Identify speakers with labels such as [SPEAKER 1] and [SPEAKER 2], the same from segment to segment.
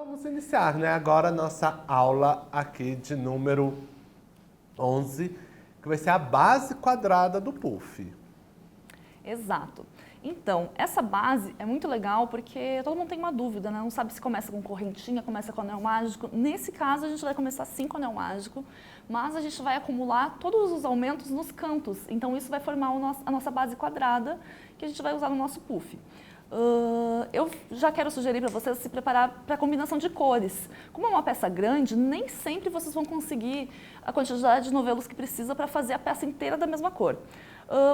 [SPEAKER 1] Vamos iniciar, né? Agora a nossa aula aqui de número 11, que vai ser a base quadrada do puff.
[SPEAKER 2] Exato. Então, essa base é muito legal porque todo mundo tem uma dúvida, né? Não sabe se começa com correntinha, começa com anel mágico. Nesse caso, a gente vai começar sim com anel mágico, mas a gente vai acumular todos os aumentos nos cantos. Então, isso vai formar a nossa base quadrada que a gente vai usar no nosso puff. Eu já quero sugerir para vocês se preparar para a combinação de cores. Como é uma peça grande, nem sempre vocês vão conseguir a quantidade de novelos que precisa para fazer a peça inteira da mesma cor.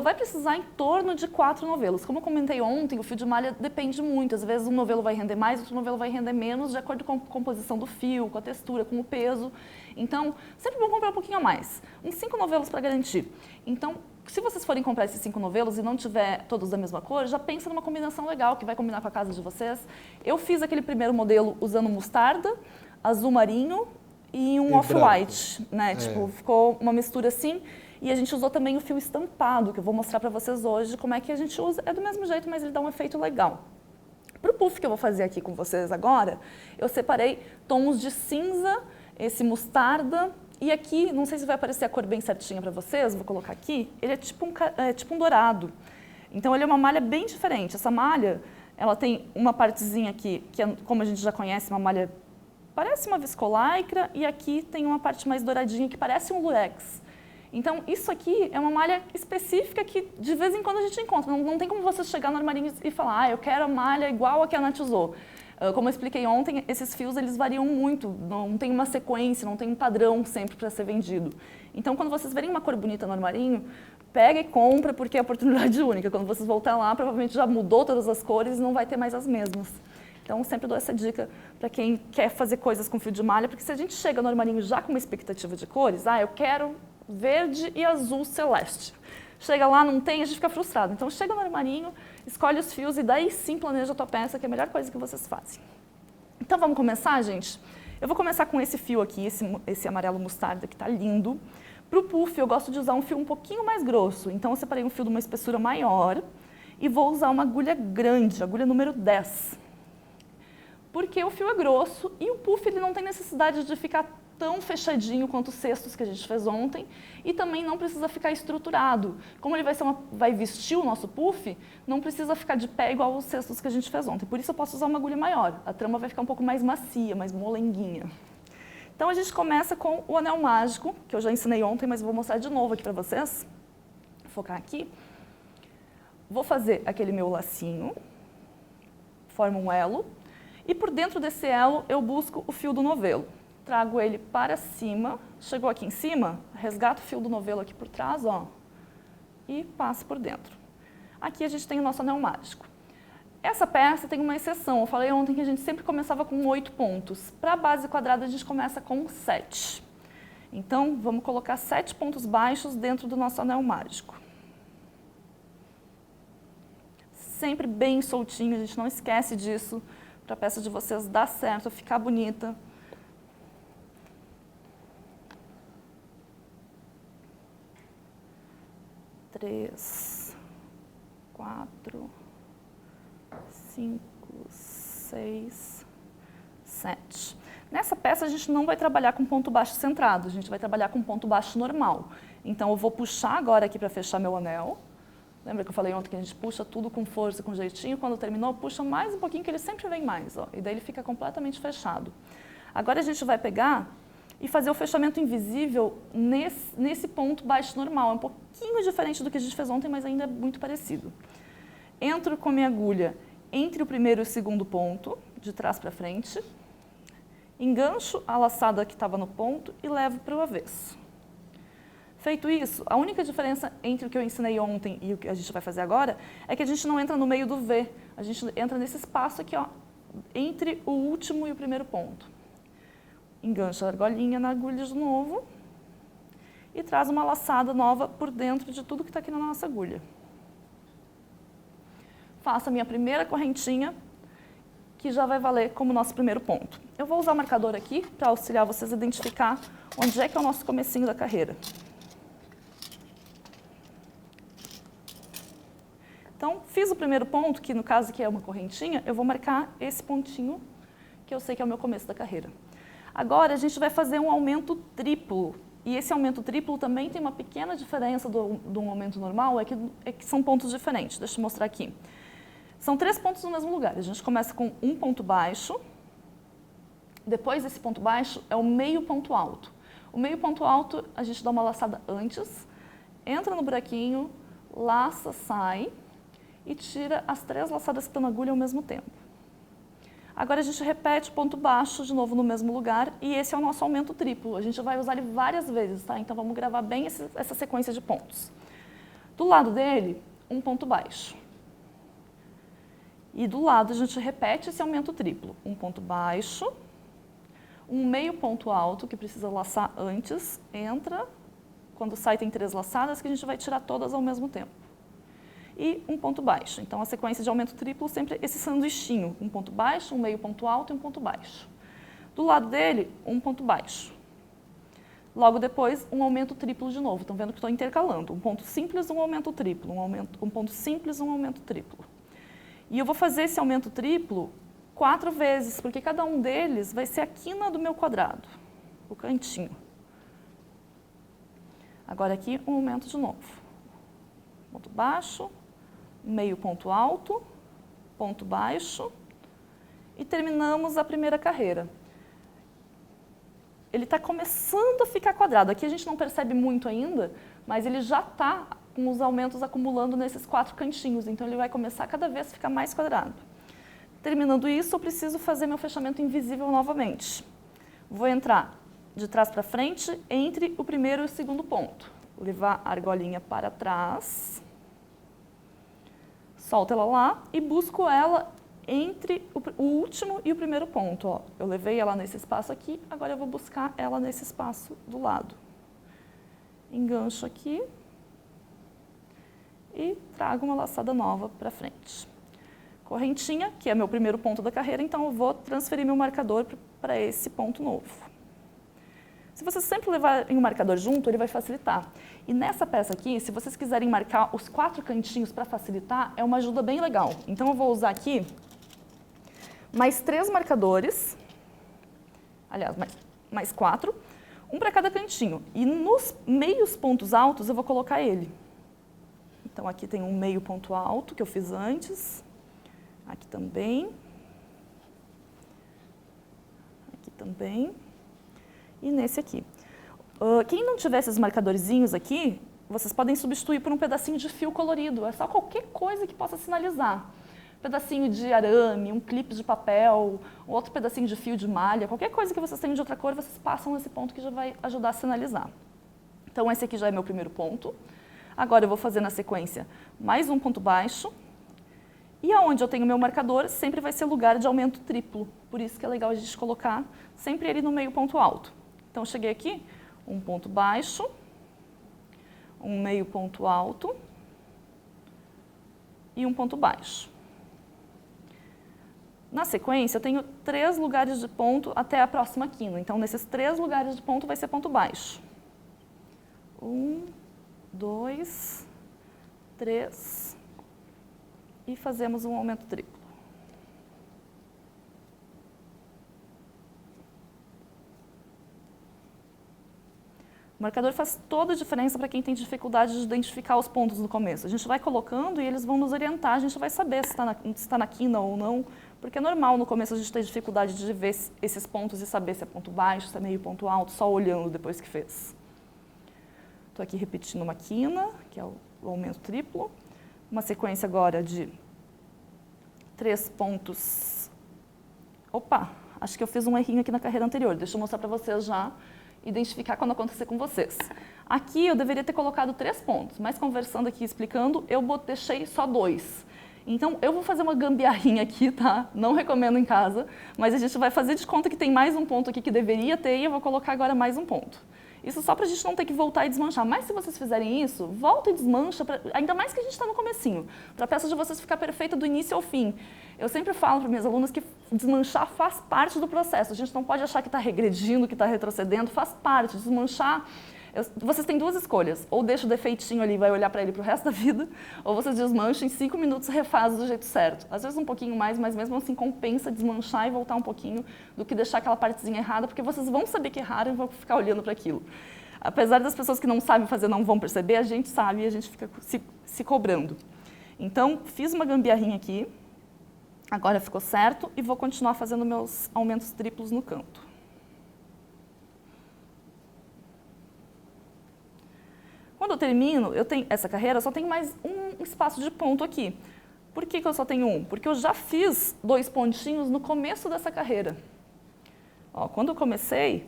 [SPEAKER 2] Vai precisar em torno de 4 novelos. Como eu comentei ontem, o fio de malha depende muito. Às vezes um novelo vai render mais, outro novelo vai render menos, de acordo com a composição do fio, com a textura, com o peso. Então, sempre vão comprar um pouquinho a mais. Uns 5 novelos para garantir. Então, se vocês forem comprar esses 5 novelos e não tiver todos da mesma cor, já pensa numa combinação legal, que vai combinar com a casa de vocês. Eu fiz aquele primeiro modelo usando mostarda, azul marinho e um off-white, né? Tipo, ficou uma mistura assim. E a gente usou também o fio estampado, que eu vou mostrar para vocês hoje como é que a gente usa. É do mesmo jeito, mas ele dá um efeito legal. Para o puff que eu vou fazer aqui com vocês agora, eu separei tons de cinza, esse mostarda, e aqui, não sei se vai aparecer a cor bem certinha para vocês, vou colocar aqui, ele é tipo um dourado. Então ele é uma malha bem diferente. Essa malha, ela tem uma partezinha aqui, que é, como a gente já conhece, uma malha, parece uma viscolaicra, e aqui tem uma parte mais douradinha que parece um lurex. Então, isso aqui é uma malha específica que de vez em quando a gente encontra. Não tem como você chegar no armarinho e falar, eu quero a malha igual a que a Nath usou. Como eu expliquei ontem, esses fios eles variam muito, não tem uma sequência, não tem um padrão sempre para ser vendido. Então, quando vocês verem uma cor bonita no armarinho, pega e compra, porque é oportunidade única. Quando vocês voltar lá, provavelmente já mudou todas as cores e não vai ter mais as mesmas. Então, sempre dou essa dica para quem quer fazer coisas com fio de malha, porque se a gente chega no armarinho já com uma expectativa de cores, eu quero verde e azul celeste. Chega lá, não tem, a gente fica frustrado. Então, chega no armarinho, escolhe os fios e daí sim planeja a tua peça, que é a melhor coisa que vocês fazem. Então, vamos começar, gente? Eu vou começar com esse fio aqui, esse amarelo mostarda, que está lindo. Para o puff, eu gosto de usar um fio um pouquinho mais grosso. Então, eu separei um fio de uma espessura maior e vou usar uma agulha grande, agulha número 10. Porque o fio é grosso e o puff ele não tem necessidade de ficar tão fechadinho quanto os cestos que a gente fez ontem e também não precisa ficar estruturado. Como ele vai vestir o nosso puff, não precisa ficar de pé igual os cestos que a gente fez ontem. Por isso eu posso usar uma agulha maior. A trama vai ficar um pouco mais macia, mais molenguinha. Então a gente começa com o anel mágico, que eu já ensinei ontem, mas vou mostrar de novo aqui para vocês. Vou focar aqui. Vou fazer aquele meu lacinho, forma um elo, e por dentro desse elo eu busco o fio do novelo. Trago ele para cima, chegou aqui em cima, resgato o fio do novelo aqui por trás, ó, e passo por dentro. Aqui a gente tem o nosso anel mágico. Essa peça tem uma exceção, eu falei ontem que a gente sempre começava com 8 pontos. Para a base quadrada a gente começa com 7. Então, vamos colocar 7 pontos baixos dentro do nosso anel mágico. Sempre bem soltinho, a gente não esquece disso, para a peça de vocês dar certo, ficar bonita. 3, 4, 5, 6, 7. Nessa peça a gente não vai trabalhar com ponto baixo centrado, a gente vai trabalhar com ponto baixo normal. Então eu vou puxar agora aqui para fechar meu anel. Lembra que eu falei ontem que a gente puxa tudo com força, com jeitinho, quando terminou puxa mais um pouquinho que ele sempre vem mais, ó, e daí ele fica completamente fechado. Agora a gente vai pegar e fazer o fechamento invisível nesse ponto baixo normal. É um pouquinho diferente do que a gente fez ontem, mas ainda é muito parecido. Entro com a minha agulha entre o primeiro e o segundo ponto, de trás para frente, engancho a laçada que estava no ponto e levo para o avesso. Feito isso, a única diferença entre o que eu ensinei ontem e o que a gente vai fazer agora é que a gente não entra no meio do V, a gente entra nesse espaço aqui, ó, entre o último e o primeiro ponto. Engancha a argolinha na agulha de novo e traz uma laçada nova por dentro de tudo que está aqui na nossa agulha. Faço a minha primeira correntinha, que já vai valer como nosso primeiro ponto. Eu vou usar o marcador aqui para auxiliar vocês a identificar onde é que é o nosso comecinho da carreira. Então, fiz o primeiro ponto, que no caso aqui é uma correntinha, eu vou marcar esse pontinho que eu sei que é o meu começo da carreira. Agora, a gente vai fazer um aumento triplo. E esse aumento triplo também tem uma pequena diferença do aumento normal, é que são pontos diferentes. Deixa eu mostrar aqui. São 3 pontos no mesmo lugar. A gente começa com um ponto baixo. Depois desse ponto baixo é o meio ponto alto. O meio ponto alto, a gente dá uma laçada antes, entra no buraquinho, laça, sai e tira as 3 laçadas que estão na agulha ao mesmo tempo. Agora a gente repete ponto baixo de novo no mesmo lugar e esse é o nosso aumento triplo. A gente vai usar ele várias vezes, tá? Então vamos gravar bem essa sequência de pontos. Do lado dele, um ponto baixo. E do lado a gente repete esse aumento triplo. Um ponto baixo, um meio ponto alto, que precisa laçar antes, entra, quando sai tem 3 laçadas, que a gente vai tirar todas ao mesmo tempo. E um ponto baixo. Então, a sequência de aumento triplo, sempre esse sanduichinho. Um ponto baixo, um meio ponto alto e um ponto baixo. Do lado dele, um ponto baixo. Logo depois, um aumento triplo de novo. Estão vendo que estou intercalando. Um ponto simples, um aumento triplo. Um ponto simples, um aumento triplo. E eu vou fazer esse aumento triplo 4 vezes, porque cada um deles vai ser a quina do meu quadrado, o cantinho. Agora aqui, um aumento de novo. Ponto baixo, meio ponto alto, ponto baixo, e terminamos a primeira carreira. Ele está começando a ficar quadrado. Aqui a gente não percebe muito ainda, mas ele já está com os aumentos acumulando nesses 4 cantinhos, então ele vai começar cada vez a ficar mais quadrado. Terminando isso, eu preciso fazer meu fechamento invisível novamente. Vou entrar de trás para frente entre o primeiro e o segundo ponto. Vou levar a argolinha para trás, solto ela lá e busco ela entre o último e o primeiro ponto. Ó. Eu levei ela nesse espaço aqui, agora eu vou buscar ela nesse espaço do lado. Engancho aqui e trago uma laçada nova para frente. Correntinha, que é meu primeiro ponto da carreira, então eu vou transferir meu marcador para esse ponto novo. Se vocês sempre levarem o marcador junto, ele vai facilitar. E nessa peça aqui, se vocês quiserem marcar os 4 cantinhos para facilitar, é uma ajuda bem legal. Então eu vou usar aqui mais 3 marcadores, aliás, mais 4, um para cada cantinho. E nos meios pontos altos eu vou colocar ele. Então aqui tem um meio ponto alto que eu fiz antes. Aqui também. Aqui também. E nesse aqui. Quem não tiver esses marcadorzinhos aqui, vocês podem substituir por um pedacinho de fio colorido. É só qualquer coisa que possa sinalizar. Um pedacinho de arame, um clipe de papel, outro pedacinho de fio de malha, qualquer coisa que vocês tenham de outra cor, vocês passam nesse ponto que já vai ajudar a sinalizar. Então esse aqui já é meu primeiro ponto. Agora eu vou fazer na sequência mais um ponto baixo. E aonde eu tenho meu marcador, sempre vai ser lugar de aumento triplo. Por isso que é legal a gente colocar sempre ele no meio ponto alto. Então, eu cheguei aqui, um ponto baixo, um meio ponto alto e um ponto baixo. Na sequência, eu tenho 3 lugares de ponto até a próxima quina. Então, nesses 3 lugares de ponto vai ser ponto baixo. 1, 2, 3... E fazemos um aumento triplo. O marcador faz toda a diferença para quem tem dificuldade de identificar os pontos no começo. A gente vai colocando e eles vão nos orientar, a gente vai saber se está na quina ou não, porque é normal no começo a gente ter dificuldade de ver esses pontos e saber se é ponto baixo, se é meio ponto alto, só olhando depois que fez. Estou aqui repetindo uma quina, que é o aumento triplo. Uma sequência agora de 3 pontos. Opa, acho que eu fiz um errinho aqui na carreira anterior. Deixa eu mostrar para vocês já, identificar quando acontecer com vocês. Aqui eu deveria ter colocado 3 pontos, mas conversando aqui, explicando, eu deixei só 2. Então, eu vou fazer uma gambiarrinha aqui, tá? Não recomendo em casa, mas a gente vai fazer de conta que tem mais um ponto aqui que deveria ter e eu vou colocar agora mais um ponto. Isso só para a gente não ter que voltar e desmanchar. Mas se vocês fizerem isso, volta e desmancha, ainda mais que a gente está no comecinho, para a peça de vocês ficar perfeita do início ao fim. Eu sempre falo para minhas alunas que desmanchar faz parte do processo. A gente não pode achar que está regredindo, que está retrocedendo, faz parte. Desmanchar Vocês têm duas escolhas, ou deixa o defeitinho ali e vai olhar para ele pro resto da vida, ou vocês desmancham em 5 minutos e refazem do jeito certo. Às vezes um pouquinho mais, mas mesmo assim compensa desmanchar e voltar um pouquinho do que deixar aquela partezinha errada, porque vocês vão saber que erraram e vão ficar olhando para aquilo. Apesar das pessoas que não sabem fazer não vão perceber, a gente sabe e a gente fica se cobrando. Então, fiz uma gambiarrinha aqui, agora ficou certo e vou continuar fazendo meus aumentos triplos no canto. Quando eu termino, essa carreira, eu só tenho mais um espaço de ponto aqui. Por que eu só tenho um? Porque eu já fiz 2 pontinhos no começo dessa carreira. Ó, quando eu comecei,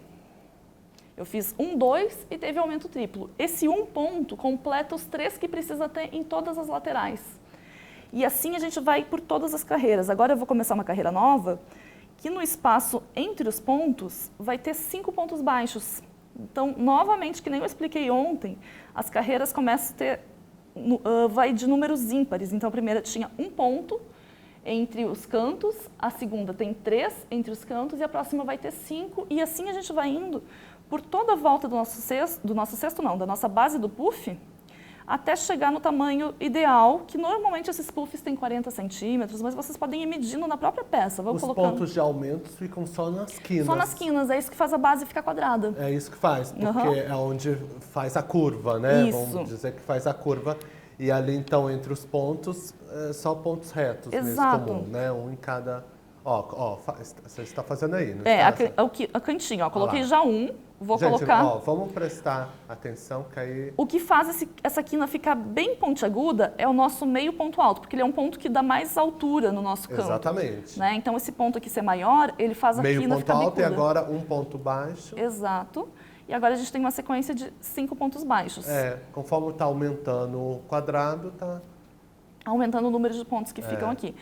[SPEAKER 2] eu fiz 1, 2 e teve aumento triplo. Esse 1 ponto completa os 3 que precisa ter em todas as laterais. E assim a gente vai por todas as carreiras. Agora eu vou começar uma carreira nova, que no espaço entre os pontos vai ter 5 pontos baixos. Então, novamente, que nem eu expliquei ontem, as carreiras começam a ter, vai de números ímpares. Então, a primeira tinha 1 ponto entre os cantos, a segunda tem 3 entre os cantos e a próxima vai ter 5. E assim a gente vai indo por toda a volta da nossa base do puff, até chegar no tamanho ideal, que normalmente esses puffs têm 40 centímetros, mas vocês podem ir medindo na própria peça.
[SPEAKER 1] Os pontos de aumento ficam só nas quinas.
[SPEAKER 2] Só nas quinas, é isso que faz a base ficar quadrada.
[SPEAKER 1] É isso que faz, porque é onde faz a curva, né?
[SPEAKER 2] Isso.
[SPEAKER 1] Vamos dizer que faz a curva. E ali, então, entre os pontos, só pontos retos
[SPEAKER 2] Exato.
[SPEAKER 1] mesmo comum, né? Um em cada... Ó, você está fazendo aí, não
[SPEAKER 2] a cantinho, ó. Coloquei já um, vou
[SPEAKER 1] Gente,
[SPEAKER 2] colocar...
[SPEAKER 1] Ó, vamos prestar atenção que aí...
[SPEAKER 2] O que faz essa quina ficar bem pontiaguda é o nosso meio ponto alto, porque ele é um ponto que dá mais altura no nosso canto.
[SPEAKER 1] Exatamente.
[SPEAKER 2] Né? Então, esse ponto aqui ser maior, ele faz a quina ficar
[SPEAKER 1] meio ponto alto
[SPEAKER 2] bicuda.
[SPEAKER 1] e agora um ponto baixo.
[SPEAKER 2] Exato. E agora a gente tem uma sequência de 5 pontos baixos.
[SPEAKER 1] Conforme está aumentando o quadrado, está...
[SPEAKER 2] Aumentando o número de pontos que ficam aqui.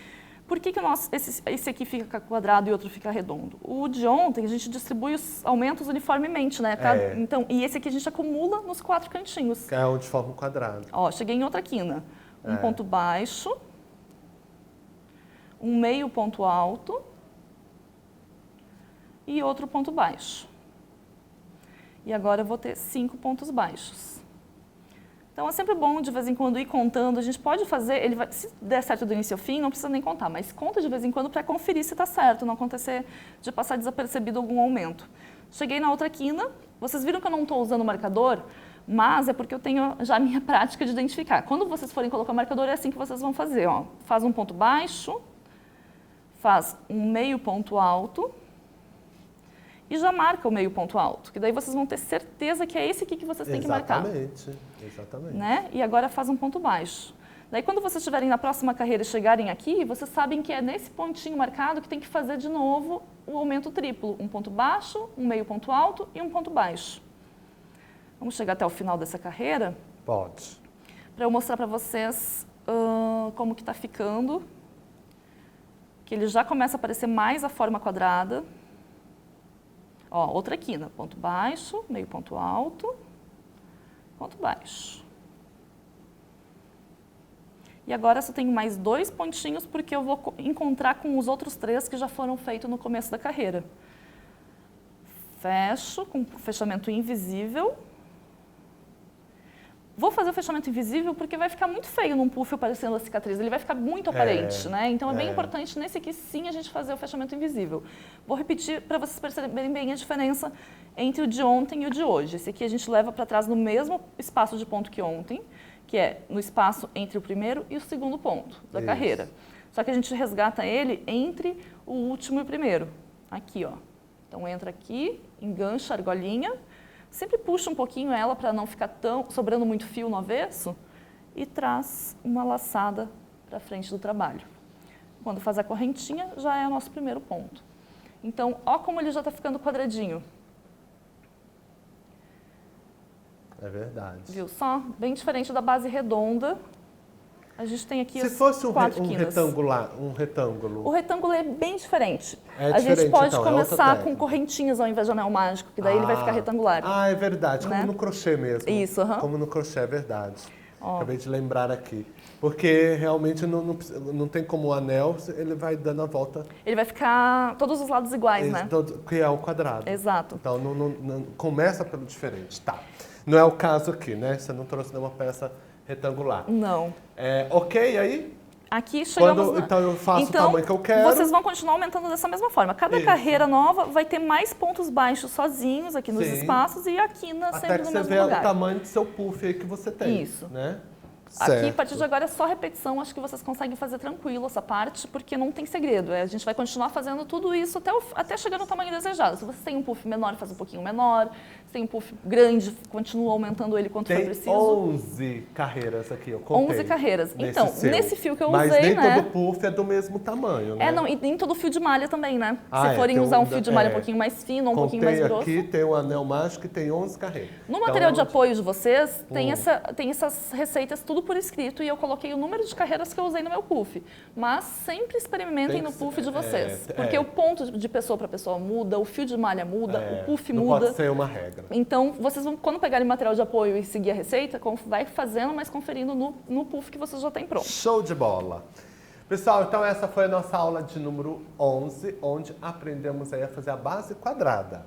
[SPEAKER 2] Por que esse aqui fica quadrado e outro fica redondo? O de ontem, a gente distribui os aumentos uniformemente, né? Então, e esse aqui a gente acumula nos 4 cantinhos.
[SPEAKER 1] Que é onde forma o quadrado.
[SPEAKER 2] Ó, cheguei em outra quina. Um ponto baixo, um meio ponto alto e outro ponto baixo. E agora eu vou ter 5 pontos baixos. Então, é sempre bom, de vez em quando, ir contando. A gente pode fazer, se der certo do início ao fim, não precisa nem contar, mas conta de vez em quando para conferir se está certo, não acontecer de passar desapercebido algum aumento. Cheguei na outra quina, vocês viram que eu não estou usando o marcador, mas é porque eu tenho já a minha prática de identificar. Quando vocês forem colocar o marcador, é assim que vocês vão fazer. Ó. Faz um ponto baixo, faz um meio ponto alto, e já marca o meio ponto alto, que daí vocês vão ter certeza que é esse aqui que vocês têm que marcar.
[SPEAKER 1] Exatamente.
[SPEAKER 2] Né? E agora faz um ponto baixo. Daí quando vocês estiverem na próxima carreira e chegarem aqui, vocês sabem que é nesse pontinho marcado que tem que fazer de novo o aumento triplo. Um ponto baixo, um meio ponto alto e um ponto baixo. Vamos chegar até o final dessa carreira?
[SPEAKER 1] Pode.
[SPEAKER 2] Para eu mostrar para vocês como que está ficando. Que ele já começa a aparecer mais a forma quadrada. Ó, outra quina, ponto baixo, meio ponto alto, ponto baixo. E agora só tenho mais 2 pontinhos porque eu vou encontrar com os outros 3 que já foram feitos no começo da carreira. Fecho com fechamento invisível. Vou fazer o fechamento invisível porque vai ficar muito feio num puff aparecendo a cicatriz. Ele vai ficar muito aparente, né? Então é bem importante nesse aqui sim a gente fazer o fechamento invisível. Vou repetir para vocês perceberem bem a diferença entre o de ontem e o de hoje. Esse aqui a gente leva para trás no mesmo espaço de ponto que ontem, que é no espaço entre o primeiro e o segundo ponto da carreira. Só que a gente resgata ele entre o último e o primeiro. Aqui, ó. Então entra aqui, engancha a argolinha. Sempre puxa um pouquinho ela para não ficar sobrando muito fio no avesso e traz uma laçada para frente do trabalho. Quando faz a correntinha, já é o nosso primeiro ponto. Então, ó como ele já está ficando quadradinho.
[SPEAKER 1] É verdade.
[SPEAKER 2] Viu só? Bem diferente da base redonda. A gente tem aqui
[SPEAKER 1] Se fosse um
[SPEAKER 2] retângulo. O retângulo é bem diferente. A gente pode
[SPEAKER 1] então,
[SPEAKER 2] começar com correntinhas ao invés de anel mágico, que daí ele vai ficar retangular.
[SPEAKER 1] Ah, é verdade.
[SPEAKER 2] Né?
[SPEAKER 1] Como no crochê mesmo.
[SPEAKER 2] Isso,
[SPEAKER 1] Como no crochê, é verdade. Acabei de lembrar aqui. Porque realmente não tem como o anel, ele vai dando a volta.
[SPEAKER 2] Ele vai ficar todos os lados iguais, né?
[SPEAKER 1] Que é o quadrado.
[SPEAKER 2] Exato.
[SPEAKER 1] Então, não começa pelo diferente. Tá. Não é o caso aqui, né? Você não trouxe nenhuma peça retangular.
[SPEAKER 2] Não.
[SPEAKER 1] Ok, aí?
[SPEAKER 2] Aqui chegamos
[SPEAKER 1] Então eu faço o tamanho que eu quero.
[SPEAKER 2] Vocês vão continuar aumentando dessa mesma forma. Cada carreira nova vai ter mais pontos baixos sozinhos aqui nos espaços e aqui sempre no mesmo lugar. Até que você vê o
[SPEAKER 1] tamanho do seu puff aí que você tem.
[SPEAKER 2] Isso.
[SPEAKER 1] Né?
[SPEAKER 2] Aqui, a partir de agora, é só repetição. Acho que vocês conseguem fazer tranquilo essa parte, porque não tem segredo. A gente vai continuar fazendo tudo isso até chegar no tamanho desejado. Se você tem um puff menor, faz um pouquinho menor. Se tem um puff grande, continua aumentando ele quanto for preciso.
[SPEAKER 1] Tem 11 carreiras aqui, eu contei.
[SPEAKER 2] 11 carreiras. Então, nesse fio que eu
[SPEAKER 1] Mas
[SPEAKER 2] usei,
[SPEAKER 1] nem todo puff é do mesmo tamanho, né?
[SPEAKER 2] Não, e nem todo fio de malha também, né? Se forem usar um fio de malha um pouquinho mais fino ou um pouquinho mais grosso.
[SPEAKER 1] Aqui tem um anel mágico que tem 11 carreiras.
[SPEAKER 2] No material de apoio de vocês, tem essas receitas tudo por escrito e eu coloquei o número de carreiras que eu usei no meu puff. Mas sempre experimentem no puff de vocês. Porque o ponto de pessoa para pessoa muda, o fio de malha muda, o puff muda.
[SPEAKER 1] Não pode ser uma regra.
[SPEAKER 2] Então, vocês vão, quando pegarem material de apoio e seguir a receita, vai fazendo, mas conferindo no puff que vocês já têm pronto.
[SPEAKER 1] Show de bola! Pessoal, então essa foi a nossa aula de número 11, onde aprendemos aí a fazer a base quadrada.